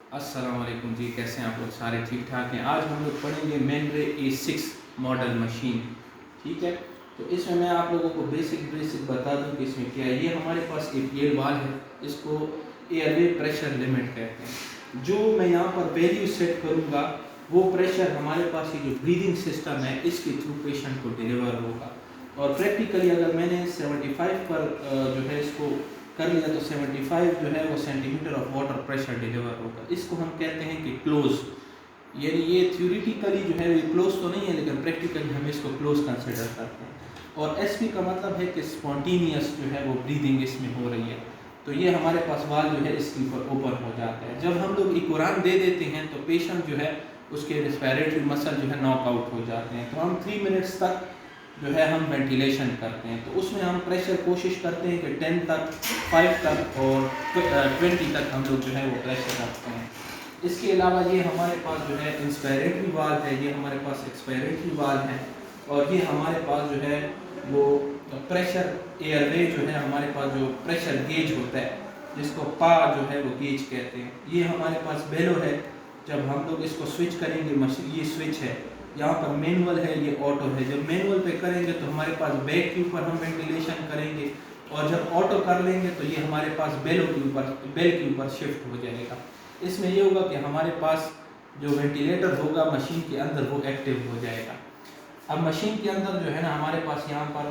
अस्सलाम वालेकुम जी, कैसे हैं आप लोग? सारे ठीक ठाक हैं। आज हम लोग पढ़ेंगे मेनरे A6 मॉडल मशीन। ठीक है, तो इसमें मैं आप लोगों को बेसिक बता दूं कि इसमें क्या है। ये हमारे पास APL वाल है, इसको एयरवे प्रेशर लिमिट कहते हैं। जो मैं यहाँ पर वैल्यू सेट करूँगा वो प्रेशर हमारे पास ये जो ब्रीदिंग सिस्टम है इसके थ्रू पेशेंट को डिलीवर होगा। और प्रैक्टिकली अगर मैंने 75 पर जो है इसको कर लिया तो 75 जो है वो centimetre of water pressure deliver होगा। इसको हम कहते हैं कि क्लोज, यानी ये थ्योरेटिकली जो है ये क्लोज तो नहीं है लेकिन प्रैक्टिकली हम इसको क्लोज कंसिडर करते हैं। और एसपी का मतलब है कि स्पॉन्टेनियस जो है वो ब्रीदिंग इसमें हो रही है। तो ये हमारे पास वाल जो है इसके ऊपर ओपन हो जाता है। जब हम लोग इकुरान दे देते हैं तो पेशेंट जो है उसके रेस्पिरेटरी मसल जो है नॉकआउट हो जाते हैं। तो हम 3 मिनट्स तक जो है हम वेंटिलेशन करते हैं। तो उसमें हम प्रेशर कोशिश करते हैं कि 10 तक, 5 तक और 20 तक हम लोग जो है वो प्रेशर रखते हैं। इसके अलावा ये हमारे पास जो है इंस्पायरेटरी वाल्व है, ये हमारे पास एक्सपायरेटरी वाल्व है और ये हमारे पास जो है वो प्रेशर एयरवे जो है हमारे पास जो प्रेशर गेज होता है जिसको पा जो है वो गेज कहते हैं। ये हमारे पास बेलो है। जब हम लोग इसको स्विच करेंगे, मशीन ये स्विच है, यहाँ पर मैनुअल है, ये ऑटो है। जब मैनुअल पे करेंगे तो हमारे पास बैक के ऊपर हम वेंटिलेशन करेंगे और जब ऑटो कर लेंगे तो ये हमारे पास बेल के ऊपर शिफ्ट हो जाएगा। इसमें ये होगा कि हमारे पास जो वेंटिलेटर होगा मशीन के अंदर वो एक्टिव हो जाएगा। अब मशीन के अंदर जो है ना हमारे पास यहाँ पर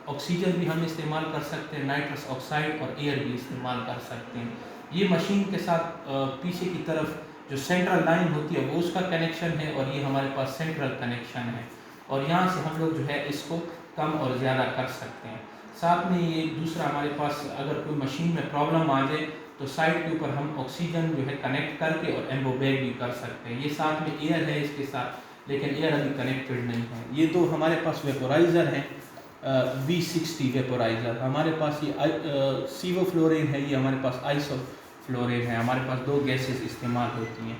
ऑक्सीजन भी हम इस्तेमाल कर सकते हैं, नाइट्रस ऑक्साइड और एयर भी इस्तेमाल कर सकते हैं। ये मशीन के साथ पीछे की तरफ जो सेंट्रल लाइन होती है वो उसका कनेक्शन है और ये हमारे पास सेंट्रल कनेक्शन है और यहाँ से हम लोग जो है इसको कम और ज़्यादा कर सकते हैं। साथ में ये दूसरा हमारे पास अगर कोई मशीन में प्रॉब्लम आ जाए तो साइड के ऊपर हम ऑक्सीजन जो है कनेक्ट करके और एम्बो बैग भी कर सकते हैं। ये साथ में एयर है इसके साथ, लेकिन एयर अभी कनेक्टेड नहीं है। ये तो हमारे पास वेपोराइज़र है, V60 वेपोराइज़र। हमारे पास ये सीवोफ्लोरिन है, ये हमारे पास आइसोफ्लोरिन है। हमारे पास 2 गैसेस इस्तेमाल होती हैं।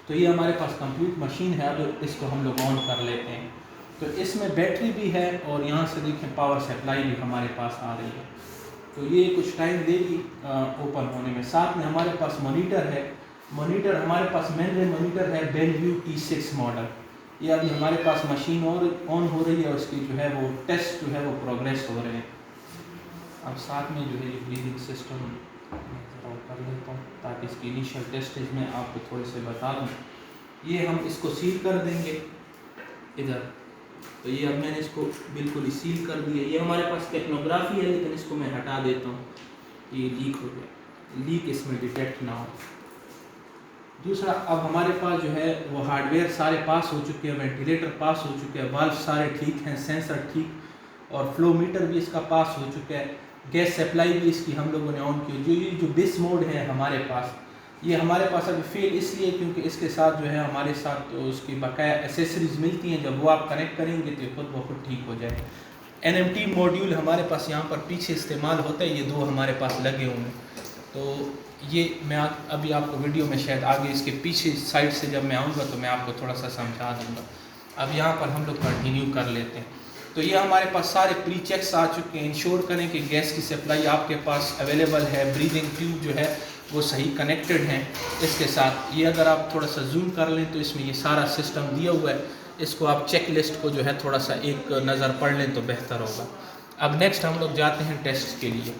तो ये हमारे पास कंप्लीट मशीन है। अब इसको हम लोग ऑन कर लेते हैं। तो इसमें बैटरी भी है और यहाँ से देखें पावर सप्लाई भी हमारे पास आ रही है। तो ये कुछ टाइम देगी ओपन होने में। साथ में हमारे पास मॉनिटर है। मॉनिटर हमारे पास मेनरे मॉनिटर है बेनव्यू T6 मॉडल। ये अभी हमारे पास मशीन और ऑन हो रही है और इसकी जो है वो टेस्ट जो है वो प्रोग्रेस हो रहे हैं। अब साथ में जो है ये ब्रीदिंग सिस्टम ज़रा कर लेता हूँ ताकि इसकी इनिशियल टेस्टेज में आपको थोड़े से बता दूँ। ये हम इसको सील कर देंगे इधर। तो ये अब मैंने इसको बिल्कुल ही सील कर दिया। ये हमारे पास टेक्नोग्राफी है लेकिन इसको मैं हटा देता हूँ, ये लीक हो गया, लीक इसमें डिटेक्ट ना हो। दूसरा, अब हमारे पास जो है वो हार्डवेयर सारे पास हो चुके हैं, वेंटिलेटर पास हो चुके हैं, वाल्व सारे ठीक हैं, सेंसर ठीक और फ्लो मीटर भी इसका पास हो चुका है। गैस सप्लाई भी इसकी हम लोगों ने ऑन की। जो बिस मोड है हमारे पास, ये हमारे पास अभी फेल इसलिए क्योंकि इसके साथ जो है हमारे साथ तो उसकी बकाया एसेसरीज मिलती हैं। जब वो आप कनेक्ट करेंगे तो खुद ब खुद ठीक हो जाए। NMT मॉड्यूल हमारे पास यहाँ पर पीछे इस्तेमाल होता है, ये 2 हमारे पास लगे हुए हैं। तो ये मैं अभी आपको वीडियो में शायद आगे इसके पीछे साइड से जब मैं आऊँगा तो मैं आपको थोड़ा सा समझा दूँगा। अब यहाँ पर हम लोग कंटिन्यू कर लेते हैं। तो ये हमारे पास सारे प्री चेक्स आ चुके हैं। इंश्योर करें कि गैस की सप्लाई आपके पास अवेलेबल है, ब्रीदिंग ट्यूब जो है वो सही कनेक्टेड हैं इसके साथ। ये अगर आप थोड़ा सा जूम कर लें तो इसमें ये सारा सिस्टम दिया हुआ है। इसको आप चेक लिस्ट को जो है थोड़ा सा एक नज़र पढ़ लें तो बेहतर होगा। अब नेक्स्ट हम लोग जाते हैं टेस्ट के लिए।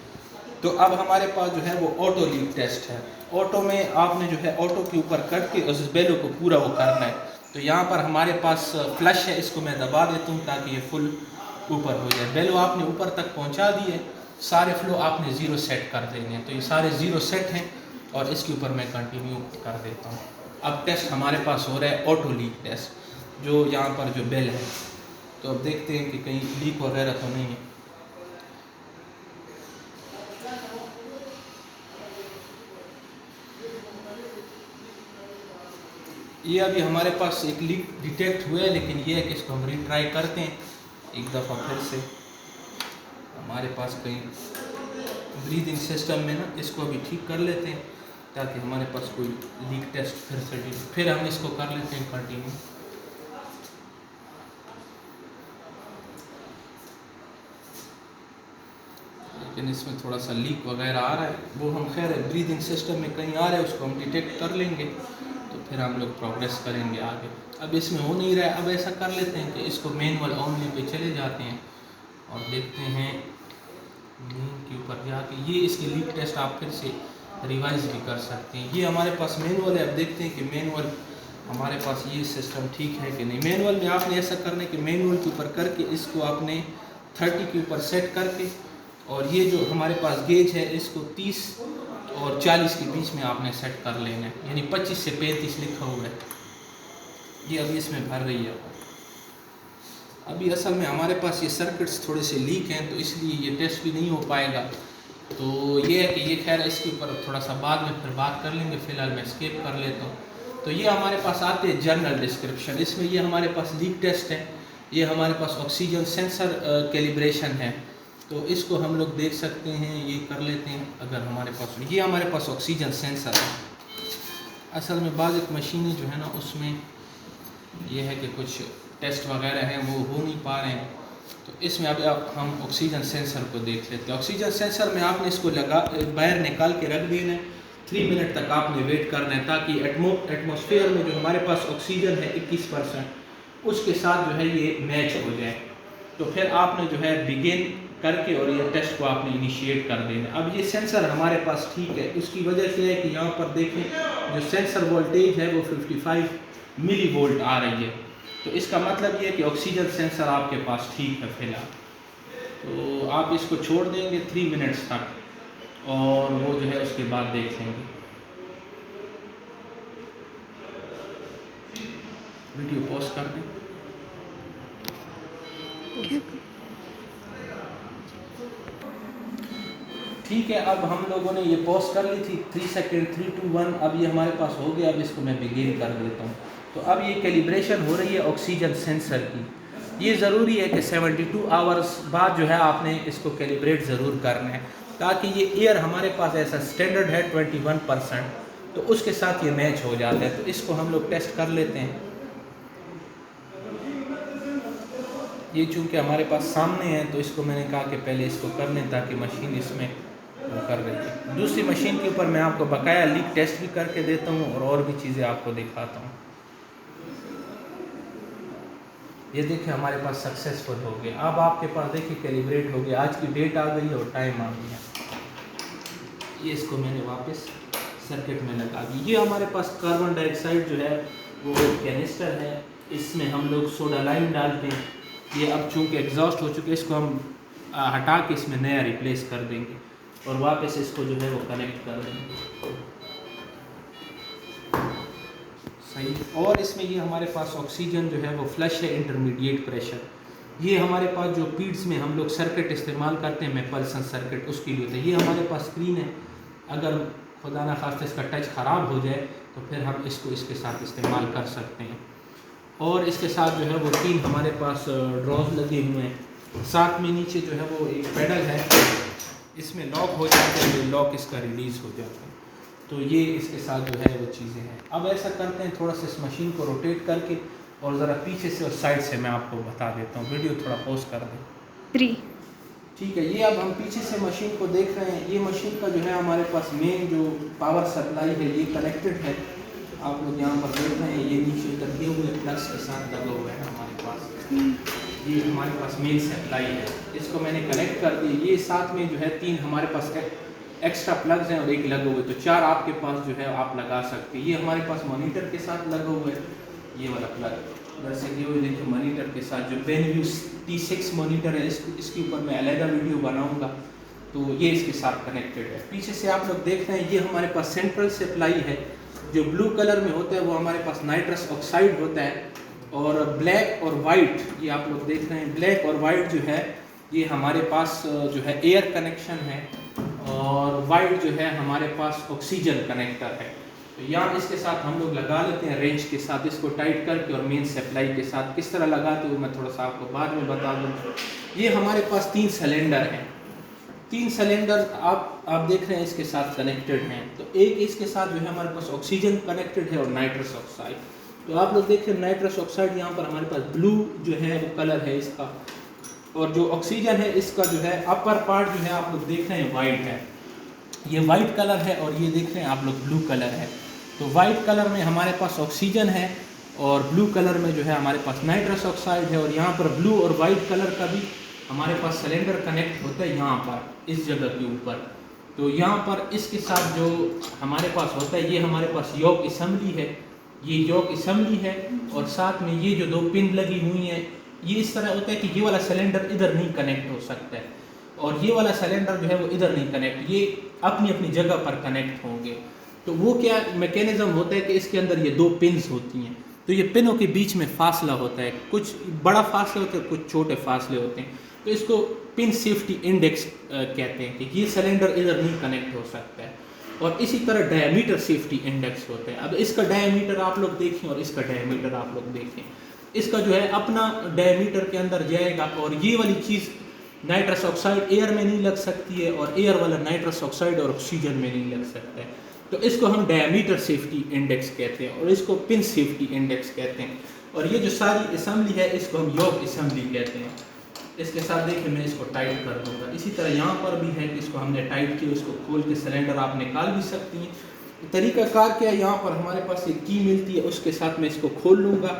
तो अब हमारे पास जो है वो ऑटो लीक टेस्ट है। ऑटो में आपने जो है ऑटो के ऊपर कट के उस बेलो को पूरा वो करना है। तो यहाँ पर हमारे पास फ्लश है, इसको मैं दबा देता हूँ ताकि ये फुल ऊपर हो जाए। बेलो आपने ऊपर तक पहुँचा दी है, सारे फ्लो आपने 0 सेट कर देंगे। तो ये सारे 0 सेट हैं और इसके ऊपर मैं कंटिन्यू कर देता हूँ। अब टेस्ट हमारे पास हो रहा है ऑटो लीक टेस्ट, जो यहाँ पर जो बेल है। तो अब देखते हैं कि कहीं लीक वगैरह तो नहीं है। ये अभी हमारे पास एक लीक डिटेक्ट हुआ है, लेकिन ये है कि इसको हम रीट्राई करते हैं एक दफ़ा फिर से। हमारे पास कहीं ब्रीदिंग सिस्टम में ना इसको अभी ठीक कर लेते हैं ताकि हमारे पास कोई लीक टेस्ट फिर हम इसको कर लेते हैं कंटिन्यू। लेकिन इसमें थोड़ा सा लीक वगैरह आ रहा है, वो हम खैर ब्रीदिंग सिस्टम में कहीं आ रहा है, उसको हम डिटेक्ट कर लेंगे तो फिर हम लोग प्रोग्रेस करेंगे आगे। अब इसमें हो नहीं रहा है, अब ऐसा कर लेते हैं कि इसको मैनुअल ओनली पे चले जाते हैं और देखते हैं मेन के ऊपर जाके। ये इसके लीक टेस्ट आप फिर से रिवाइज भी कर सकते हैं। ये हमारे पास मैनुअल है, अब देखते हैं कि मैनुअल हमारे पास ये सिस्टम ठीक है कि नहीं। मैनुअल में आपने ऐसा करना है कि मैनुअल के ऊपर करके इसको आपने 30 के ऊपर सेट करके, और ये जो हमारे पास गेज है इसको 30 और 40 के बीच में आपने सेट कर लेना है, यानी 25 से 35 लिखा हुआ है। ये अभी इसमें भर रही है। अभी असल में हमारे पास ये सर्किट्स थोड़े से लीक हैं तो इसलिए ये टेस्ट भी नहीं हो पाएगा। तो ये है कि ये खैर इसके ऊपर थोड़ा सा बाद में फिर बात कर लेंगे, फ़िलहाल मैं स्किप कर लेता हूँ। तो ये हमारे पास आते हैं जनरल डिस्क्रिप्शन, इसमें ये हमारे पास लीक टेस्ट है, ये हमारे पास ऑक्सीजन सेंसर कैलिब्रेशन है, तो इसको हम लोग देख सकते हैं, ये कर लेते हैं। अगर हमारे पास ये हमारे पास ऑक्सीजन सेंसर है। असल में बाज़ एक मशीनें जो है ना उसमें ये है कि कुछ टेस्ट वगैरह हैं वो हो नहीं पा रहे हैं, तो इसमें अब हम ऑक्सीजन सेंसर को देख लेते हैं। ऑक्सीजन सेंसर में आपने इसको बाहर निकाल के रख देना है, 3 मिनट तक आपने वेट करना है ताकि एटमॉस्फेयर में जो हमारे पास ऑक्सीजन है 21% उसके साथ जो है ये मैच हो जाए। तो फिर आपने जो है बिगिन करके और ये टेस्ट को आपने इनिशिएट कर देना। अब ये सेंसर हमारे पास ठीक है, उसकी वजह से है कि यहाँ पर देखें जो सेंसर वोल्टेज है वो 55 मिली वोल्ट आ रही है, तो इसका मतलब ये है कि ऑक्सीजन सेंसर आपके पास ठीक है फिलहाल। तो आप इसको छोड़ देंगे 3 मिनट्स तक और वो जो है उसके बाद देख लेंगे। वीडियो पॉज कर दें। ठीक है, अब हम लोगों ने ये पॉज कर ली थी 3 सेकेंड, 3 2 1, अब ये हमारे पास हो गया। अब इसको मैं बिगिन कर देता हूँ। तो अब ये कैलिब्रेशन हो रही है ऑक्सीजन सेंसर की। ये ज़रूरी है कि 72 आवर्स बाद जो है आपने इसको कैलिब्रेट ज़रूर करना है ताकि ये एयर हमारे पास ऐसा स्टैंडर्ड है 21%, तो उसके साथ ये मैच हो जाता है। तो इसको हम लोग टेस्ट कर लेते हैं। ये चूँकि हमारे पास सामने है तो इसको मैंने कहा कि पहले इसको कर लें ताकि मशीन इसमें वो कर रही है। दूसरी मशीन के ऊपर मैं आपको बकाया लीक टेस्ट भी करके देता हूँ और भी चीज़ें आपको दिखाता हूँ। ये देखिए हमारे पास सक्सेसफुल हो गया। अब आपके पास देखिए कैलिब्रेट हो गया, आज की डेट आ गई और टाइम आ गया। ये इसको मैंने वापस सर्किट में लगा दी। ये हमारे पास कार्बन डाइऑक्साइड जो है वो कैनिस्टर है, इसमें हम लोग सोडा लाइम डालते हैं। ये अब चूँकि एग्जॉस्ट हो चुके इसको हम हटा के इसमें नया रिप्लेस कर देंगे और वापस इसको जो है वो कनेक्ट कर देंगे। सही। और इसमें ये हमारे पास ऑक्सीजन जो है वो फ्लश है, इंटरमीडिएट प्रेशर। ये हमारे पास जो पीड्स में हम लोग सर्किट इस्तेमाल करते हैं मैपल्सन सर्किट, उसके लिए होता है। ये हमारे पास स्क्रीन है, अगर खुदा ना खास्ता इसका टच ख़राब हो जाए तो फिर हम इसको इसके साथ इस्तेमाल कर सकते हैं। और इसके साथ जो है वो 3 हमारे पास ड्रॉज लगे हुए हैं। साथ में नीचे जो है वो एक पेडल है, इसमें लॉक हो जाता है, ये लॉक इसका रिलीज़ हो जाता है। तो ये इसके साथ जो है वो चीज़ें हैं। अब ऐसा करते हैं थोड़ा सा इस मशीन को रोटेट करके और ज़रा पीछे से और साइड से मैं आपको बता देता हूँ। वीडियो थोड़ा पॉज कर दें। 3 ठीक है, ये अब हम पीछे से मशीन को देख रहे हैं। ये मशीन का जो है हमारे पास मेन जो पावर सप्लाई है ये कनेक्टेड है, आप लोग यहाँ पर देख रहे हैं। ये नीचे लगे हुए प्लस के साथ लगा हुआ है हमारे पास। ये हमारे पास मेन सप्लाई है, इसको मैंने कनेक्ट कर दी। ये साथ में जो है 3 हमारे पास एक्स्ट्रा प्लग्स हैं और एक लगा हुआ है, तो 4 आपके पास जो है आप लगा सकते हैं। ये हमारे पास मॉनिटर के साथ लगा हुआ है, ये वाला प्लग जैसे कि वो देखिए मॉनिटर के साथ जो बेनव्यू T6 मॉनिटर है, इसके ऊपर मैं अलग वीडियो बनाऊंगा, तो ये इसके साथ कनेक्टेड है। पीछे से आप लोग देख रहे हैं ये हमारे पास सेंट्रल सप्लाई है। जो ब्लू कलर में होता है वो हमारे पास नाइट्रस ऑक्साइड होता है, और ब्लैक और वाइट ये आप लोग देख रहे हैं। ब्लैक और वाइट जो है ये हमारे पास जो है एयर कनेक्शन है, और वाइट जो है हमारे पास ऑक्सीजन कनेक्टर है। तो यहाँ इसके साथ हम लोग लगा लेते हैं रेंज के साथ, इसको टाइट करके और मेन सप्लाई के साथ। किस तरह लगाते हो मैं थोड़ा सा आपको बाद में बता दूँ। ये हमारे पास 3 सिलेंडर हैं, 3 सिलेंडर आप देख रहे हैं इसके साथ कनेक्टेड हैं। तो एक इसके साथ जो है हमारे पास ऑक्सीजन कनेक्टेड है और नाइट्रस ऑक्साइड। तो आप लोग देखिए नाइट्रस ऑक्साइड यहाँ पर हमारे पास ब्लू जो है वो कलर है इसका, और जो ऑक्सीजन है इसका जो है अपर पार्ट जो है आप लोग देख रहे हैं वाइट है, ये वाइट कलर है, और ये देख रहे हैं आप लोग ब्लू कलर है। तो वाइट कलर में हमारे पास ऑक्सीजन है और ब्लू कलर में जो है हमारे पास नाइट्रस ऑक्साइड है। और यहाँ पर ब्लू और वाइट कलर का भी हमारे पास सिलेंडर कनेक्ट होता है यहाँ पर इस जगह के ऊपर। तो यहाँ पर इसके साथ जो हमारे पास होता है ये हमारे पास योक असेंबली है, ये योक असेंबली है। और साथ में ये जो दो पिन लगी हुई हैं ये इस तरह होता है कि ये वाला सिलेंडर इधर नहीं कनेक्ट हो सकता है और ये वाला सिलेंडर जो है वो इधर नहीं कनेक्ट, ये अपनी अपनी जगह पर कनेक्ट होंगे। तो वो क्या मैकेनिज्म होता है कि इसके अंदर ये दो पिन्स होती हैं, तो ये पिनों के बीच में फासला होता है, कुछ बड़ा फासला होता है कुछ छोटे फासले होते हैं। तो इसको पिन सेफ्टी इंडेक्स कहते हैं कि ये सिलेंडर इधर नहीं कनेक्ट हो सकता है। और इसी तरह डायमीटर सेफ्टी इंडेक्स होता है। अब इसका डायमीटर आप लोग देखें और इसका डायमीटर आप लोग देखें, इसका जो है अपना डायमीटर के अंदर जाएगा और ये वाली चीज़ नाइट्रस ऑक्साइड एयर में नहीं लग सकती है और एयर वाला नाइट्रस ऑक्साइड और ऑक्सीजन में नहीं लग सकता है। तो इसको हम डायमीटर सेफ्टी इंडेक्स कहते हैं और इसको पिन सेफ्टी इंडेक्स कहते हैं। और ये जो सारी असेंबली है इसको हम योक असेंबली कहते हैं। इसके साथ देखिए मैं इसको टाइट कर दूंगा। इसी तरह यहाँ पर भी है कि इसको हमने टाइट किया, उसको खोल के सिलेंडर आप निकाल भी सकती हैं। तरीक़ाकार क्या है, यहाँ पर हमारे पास एक की मिलती है, उसके साथ मैं इसको खोल लूँगा,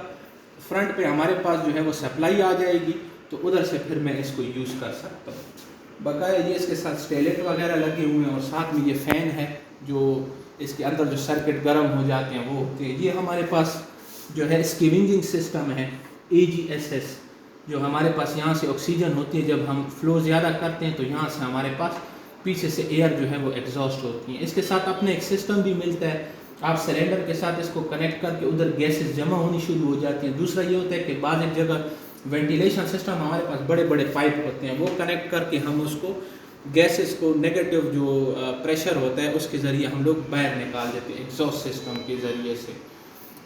फ्रंट पे हमारे पास जो है वो सप्लाई आ जाएगी, तो उधर से फिर मैं इसको यूज़ कर सकता हूँ। बकाया ये इसके साथ स्टेलेट वगैरह लगे हुए हैं और साथ में ये फ़ैन है जो इसके अंदर जो सर्किट गर्म हो जाते हैं वो होते हैं। ये हमारे पास जो है स्कीविंजिंग सिस्टम है AGSS, जो हमारे पास यहाँ से ऑक्सीजन होती है, जब हम फ्लो ज़्यादा करते हैं तो यहाँ से हमारे पास पीछे से एयर जो है वो एग्जॉस्ट होती है। इसके साथ अपने एक सिस्टम भी मिलता है, आप सिलेंडर के साथ इसको कनेक्ट करके उधर गैसेस जमा होनी शुरू हो जाती हैं। दूसरा ये होता है कि बाद एक जगह वेंटिलेशन सिस्टम हमारे पास बड़े बड़े पाइप होते हैं, वो कनेक्ट करके हम उसको गैसेस को नेगेटिव जो प्रेशर होता है उसके ज़रिए हम लोग बाहर निकाल देते हैं एग्जॉस्ट सिस्टम के ज़रिए से।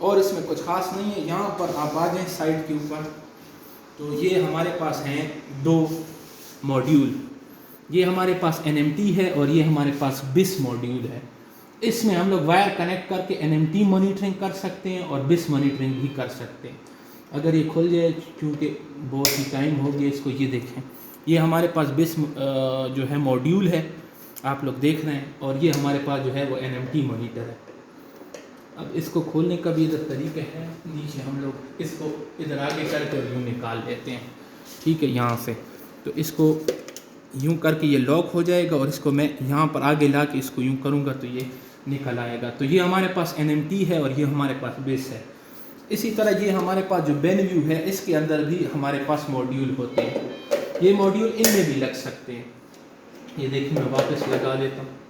और इसमें कुछ ख़ास नहीं है। यहाँ पर आप आ जाएँ साइड के ऊपर, तो ये हमारे पास हैं दो मॉड्यूल, ये हमारे पास NMT है और ये हमारे पास BIS मॉड्यूल है। इसमें हम लोग वायर कनेक्ट करके NMT मॉनिटरिंग कर सकते हैं और BIS मॉनिटरिंग भी कर सकते हैं। अगर ये खुल जाए, क्योंकि बहुत ही टाइम हो गया इसको, ये देखें ये हमारे पास BIS जो है मॉड्यूल है आप लोग देख रहे हैं, और ये हमारे पास जो है वो NMT मॉनिटर है। अब इसको खोलने का भी इधर तरीका है, नीचे हम लोग इसको इधर आगे करके यूँ निकाल लेते हैं, ठीक है, यहाँ से। तो इसको यूँ करके ये लॉक हो जाएगा और इसको मैं यहाँ पर आगे ला के इसको यूँ करूँगा तो ये निकल आएगा। तो ये हमारे पास NMT है और ये हमारे पास BIS है। इसी तरह ये हमारे पास जो बेनव्यू है इसके अंदर भी हमारे पास मॉड्यूल होते हैं, ये मॉड्यूल इनमें भी लग सकते हैं। ये देखिए मैं वापस लगा लेता हूँ।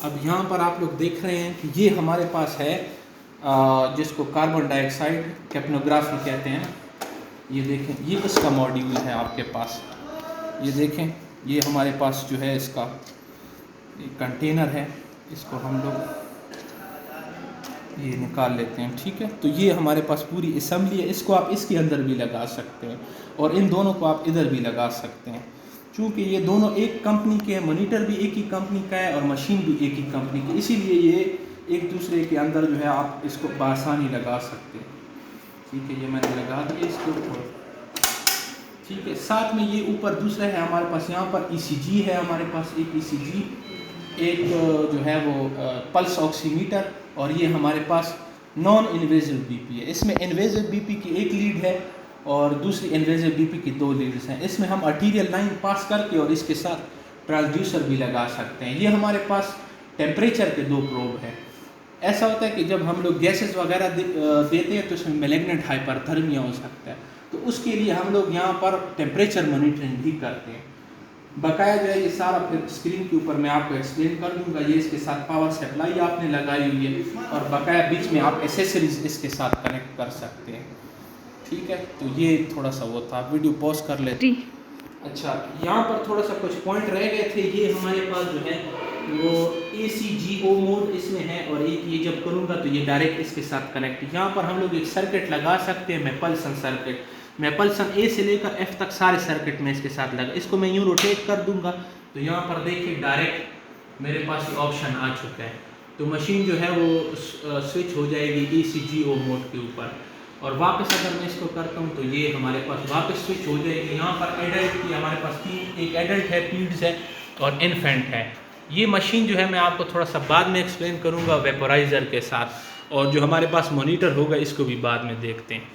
अब यहाँ पर आप लोग देख रहे हैं कि ये हमारे पास है जिसको कार्बन डाइऑक्साइड कैप्नोग्राफी कहते हैं। ये देखें ये इसका मॉड्यूल है आपके पास, ये देखें ये हमारे पास जो है इसका एक कंटेनर है, इसको हम लोग ये निकाल लेते हैं, ठीक है। तो ये हमारे पास पूरी असेंबली है, इसको आप इसके अंदर भी लगा सकते हैं और इन दोनों को आप इधर भी लगा सकते हैं। चूँकि ये दोनों एक कंपनी के हैं, मॉनिटर भी एक ही कंपनी का है और मशीन भी एक ही कंपनी की, इसीलिए ये एक दूसरे के अंदर जो है आप इसको बआसानी लगा सकते हैं, ठीक है। ये मैंने लगा दिया इसके ऊपर, ठीक है। साथ में ये ऊपर दूसरा है हमारे पास, यहाँ पर ECG है हमारे पास, एक ECG, एक जो है वो पल्स ऑक्सीमीटर, और ये हमारे पास नॉन इन्वेजिव BP है। इसमें इन्वेजिव BP की एक लीड है और दूसरी इन्वेजिव BP की दो लीड्स हैं। इसमें हम आर्टीरियल लाइन पास करके और इसके साथ ट्रांसड्यूसर भी लगा सकते हैं। ये हमारे पास टेम्परेचर के दो प्रोब हैं। ऐसा होता है कि जब हम लोग गैसेस वगैरह देते हैं तो उसमें मैलिग्नेंट हाइपरथर्मिया हो सकता है, तो उसके लिए हम लोग यहाँ पर टेम्परेचर मॉनिटरिंग भी करते हैं। बकाया जो है ये सारा फिर स्क्रीन के ऊपर मैं आपको एक्सप्लेन कर दूंगा। ये इसके साथ पावर सप्लाई आपने लगाई हुई है और बकाया बीच में आप एसेसरीज इसके साथ कनेक्ट कर सकते हैं, ठीक है। तो ये थोड़ा सा वो था, वीडियो पॉज कर लेते। अच्छा, यहाँ पर थोड़ा सा कुछ पॉइंट रह गए थे। ये हमारे पास जो है वो ACGO मोड इसमें है और एक ये जब करूँगा तो ये डायरेक्ट इसके साथ कनेक्ट। यहाँ पर हम लोग एक सर्किट लगा सकते हैं, मैपल्सन सर्किट। मैपल्सन A से लेकर F तक सारे सर्किट में इसके साथ लगा। इसको मैं यूँ रोटेट कर दूंगा तो यहाँ पर देखिए डायरेक्ट मेरे पास ये ऑप्शन आ चुका है। तो मशीन जो है वो स्विच हो जाएगी ACGO मोड के ऊपर। और वापस अगर मैं इसको करता हूँ तो ये हमारे पास वापस स्विच हो जाएगी। यहाँ पर एडल्ट की हमारे पास एक एडल्ट है, पीड्स है और इन्फेंट है। ये मशीन जो है मैं आपको थोड़ा सा बाद में एक्सप्लेन करूँगा वेपोराइज़र के साथ, और जो हमारे पास मॉनिटर होगा इसको भी बाद में देखते हैं।